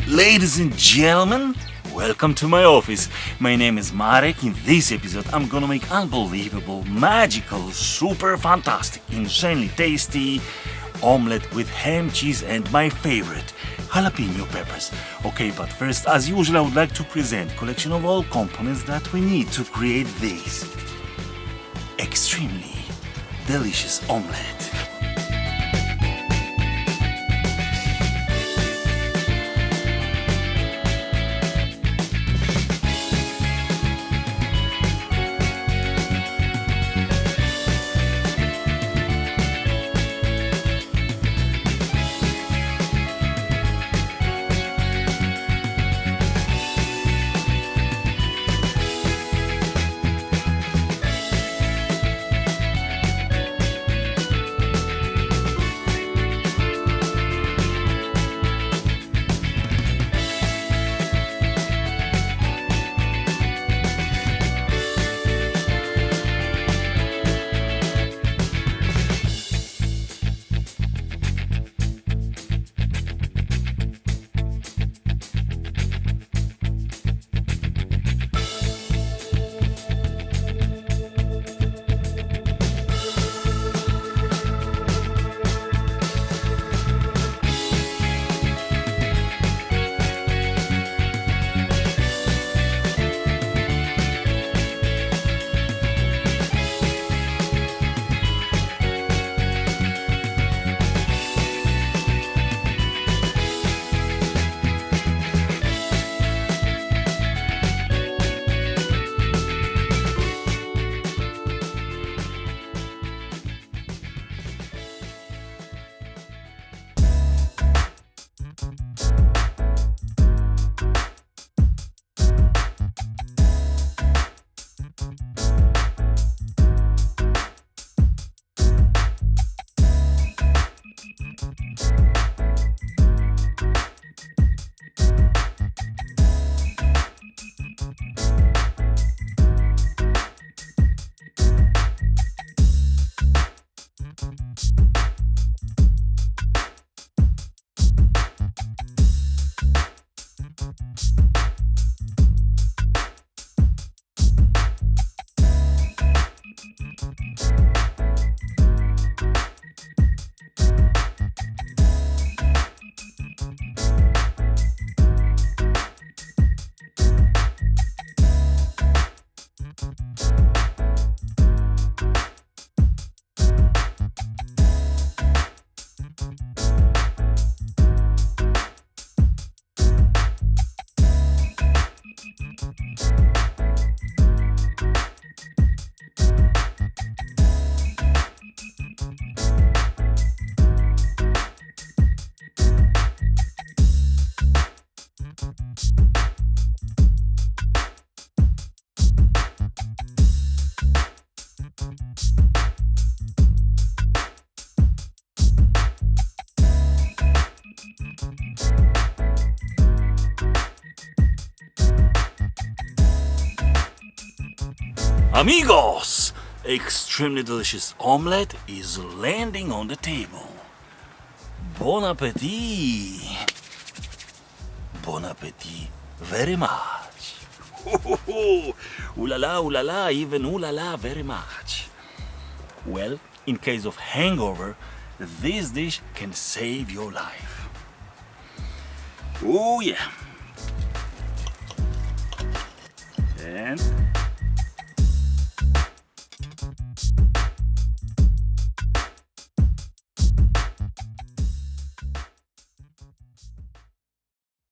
Ladies and gentlemen, welcome to my office. My name is Marek. In this episode, I'm gonna make unbelievable, magical, super fantastic, insanely tasty omelette with ham, cheese, and my favorite, jalapeno peppers. Okay, but first, as usual, I would like to present collection of all components that we need to create this extremely delicious omelette. Amigos! Extremely delicious omelette is landing on the table. Bon appetit! Bon appetit very much. Ooh la la, even ooh la la very much. Well, in case of hangover, this dish can save your life. Oh yeah. And